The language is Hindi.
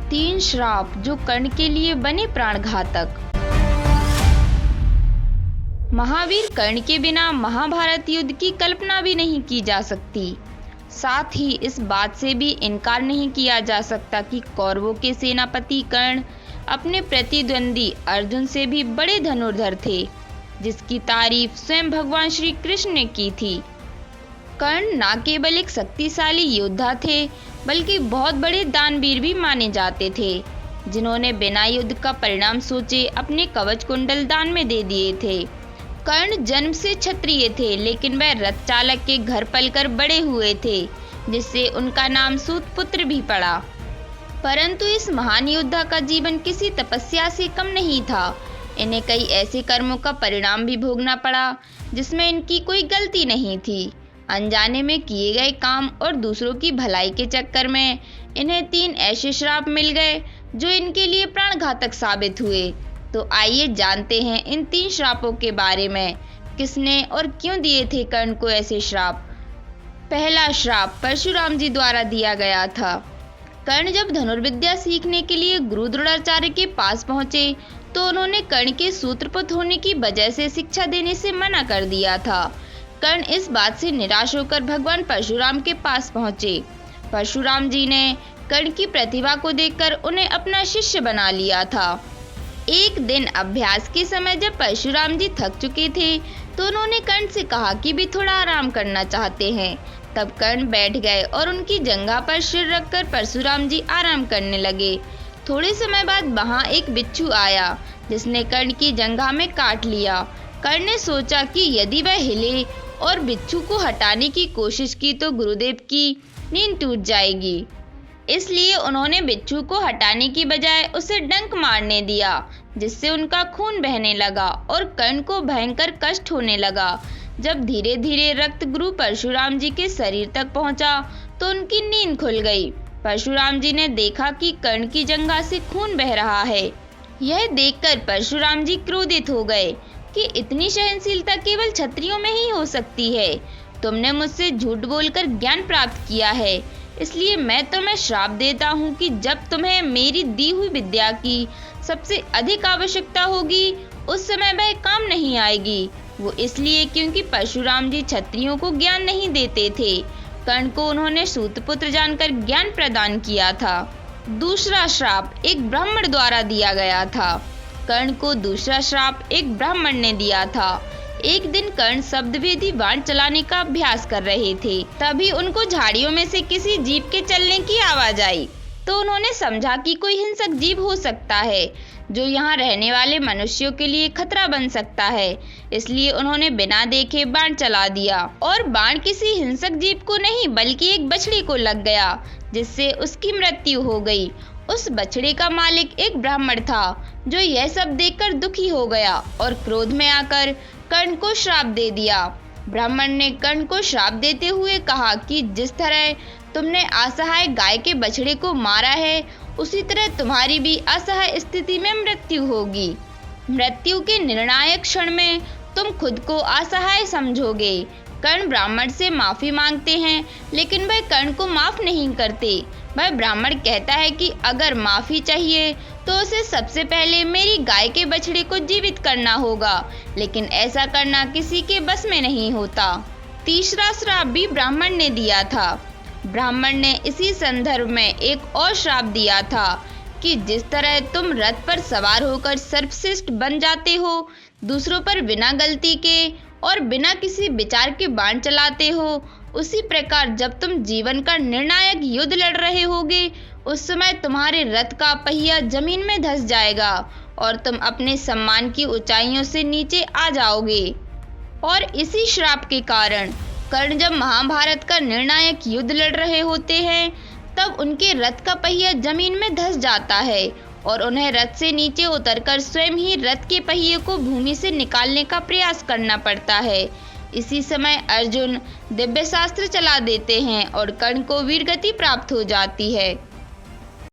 3 श्राप जो कर्ण के लिए बने प्राणघातक। महावीर कर्ण के बिना महाभारत युद्ध की कल्पना भी नहीं की जा सकती। साथ ही इस बात से भी इनकार नहीं किया जा सकता कि कौरवों के सेनापति कर्ण अपने प्रतिद्वंदी अर्जुन से भी बड़े धनुर्धर थे, जिसकी तारीफ स्वयं भगवान श्री कृष्ण ने की थी। कर्ण न केवल एक शक्तिशाली योद्धा थे, बल्कि बहुत बड़े दानवीर भी माने जाते थे, जिन्होंने बिना युद्ध का परिणाम सोचे अपने कवच कुंडल दान में दे दिए थे। कर्ण जन्म से क्षत्रिय थे, लेकिन वह रथ चालक के घर पलकर बड़े हुए थे, जिससे उनका नाम सूतपुत्र भी पड़ा। परंतु इस महान योद्धा का जीवन किसी तपस्या से कम नहीं था। इन्हें कई ऐसे कर्मों का परिणाम भी भोगना पड़ा जिसमें इनकी कोई गलती नहीं थी। अनजाने में किए गए काम और दूसरों की भलाई के चक्कर में इन्हें 3 ऐसे श्राप मिल गए जो इनके लिए प्राणघातक साबित हुए। तो आइए जानते हैं इन 3 श्रापों के बारे में, किसने और क्यों दिए थे कर्ण को ऐसे श्राप। पहला श्राप परशुराम जी द्वारा दिया गया था। कर्ण जब धनुर्विद्या सीखने के लिए गुरु द्रोणाचार्य के पास पहुंचे तो उन्होंने कर्ण के सूत्रपुत्र होने की वजह से शिक्षा देने से मना कर दिया था। कर्ण इस बात से निराश होकर भगवान परशुराम के पास पहुंचे। परशुराम जी ने कर्ण की प्रतिभा को देखकर उन्हें अपना शिष्य बना लिया था। एक दिन अभ्यास के समय जब परशुराम जी थक चुके थे तो उन्होंने कर्ण से कहा कि भी थोड़ा आराम करना चाहते हैं। तब कर्ण बैठ गए और उनकी जंघा पर सिर रखकर परशुराम जी आराम करने लगे। थोड़े समय बाद वहां एक बिच्छू आया, जिसने कर्ण की जंघा में काट लिया। कर्ण ने सोचा कि यदि वह हिले और बिच्छू को हटाने की कोशिश की तो गुरुदेव की नींद टूट जाएगी। इसलिए उन्होंने बिच्छू को हटाने की बजाय उसे डंक मारने दिया, जिससे उनका खून बहने लगा और कर्ण को भयंकर कष्ट होने लगा। जब धीरे धीरे रक्त गुरु परशुराम जी के शरीर तक पहुंचा तो उनकी नींद खुल गई। परशुराम जी ने देखा कि कर्ण की जंघा से खून बह रहा है। यह देखकर परशुराम जी क्रोधित हो गए कि इतनी सहनशीलता केवल क्षत्रियों में ही हो सकती है। तुमने मुझसे झूठ बोलकर ज्ञान प्राप्त किया है, इसलिए मैं तुम्हें श्राप देता हूँ कि जब तुम्हें मेरी दी हुई विद्या की सबसे अधिक आवश्यकता होगी उस समय वह काम नहीं आएगी। वो इसलिए क्योंकि परशुराम जी क्षत्रियों को ज्ञान नहीं देते थे। कर्ण को उन्होंने सूतपुत्र जानकर ज्ञान प्रदान किया था। दूसरा श्राप एक ब्राह्मण द्वारा दिया गया था। कर्ण को दूसरा श्राप एक ब्राह्मण ने दिया था। एक दिन कर्ण शब्दभेदी बाण चलाने का अभ्यास कर रहे थे, तभी उनको झाड़ियों में से किसी जीव के चलने की आवाज आई। तो उन्होंने समझा कि कोई हिंसक जीव हो सकता है जो यहाँ रहने वाले मनुष्यों के लिए खतरा बन सकता है। इसलिए उन्होंने बिना देखे बाण चला दिया और बाण किसी हिंसक जीव को नहीं बल्कि एक बछड़ी को लग गया, जिससे उसकी मृत्यु हो गई। उस बछड़े का मालिक एक ब्राह्मण था, जो यह सब देखकर दुखी हो गया और क्रोध में आकर कर्ण को श्राप दे दिया। ब्राह्मण ने कर्ण को श्राप देते हुए कहा कि जिस तरह तुमने असहाय गाय के बछड़े को मारा है, उसी तरह तुम्हारी भी असहाय स्थिति में मृत्यु होगी। मृत्यु के निर्णायक क्षण में तुम खुद को असहाय समझोगे। कर्ण ब्राह्मण से माफी मांगते हैं, लेकिन वह कर्ण को माफ नहीं करते। वह ब्राह्मण कहता है कि अगर माफी चाहिए तो उसे सबसे पहले मेरी गाय के बछड़े को जीवित करना होगा, लेकिन ऐसा करना किसी के बस में नहीं होता। तीसरा श्राप भी ब्राह्मण ने दिया था। ब्राह्मण ने इसी संदर्भ में एक और श्राप दिया था कि जिस तरह तुम रथ पर सवार होकर सर्वश्रेष्ठ बन जाते हो, दूसरों पर बिना गलती के और बिना किसी विचार के बाण चलाते हो, उसी प्रकार जब तुम जीवन का निर्णायक युद्ध लड़ रहे होगे, उस समय तुम्हारे रथ का पहिया जमीन में धंस जाएगा और तुम अपने सम्मान की ऊंचाइयों से नीचे आ जाओगे। और इसी श्राप के कारण कर्ण जब महाभारत का निर्णायक युद्ध लड़ रहे होते हैं, तब उनके रथ का पहिया जमीन में धंस जाता है और उन्हें रथ से नीचे उतरकर स्वयं ही रथ के पहिए को भूमि से निकालने का प्रयास करना पड़ता है। इसी समय अर्जुन दिव्य शास्त्र चला देते हैं और कर्ण को वीरगति प्राप्त हो जाती है।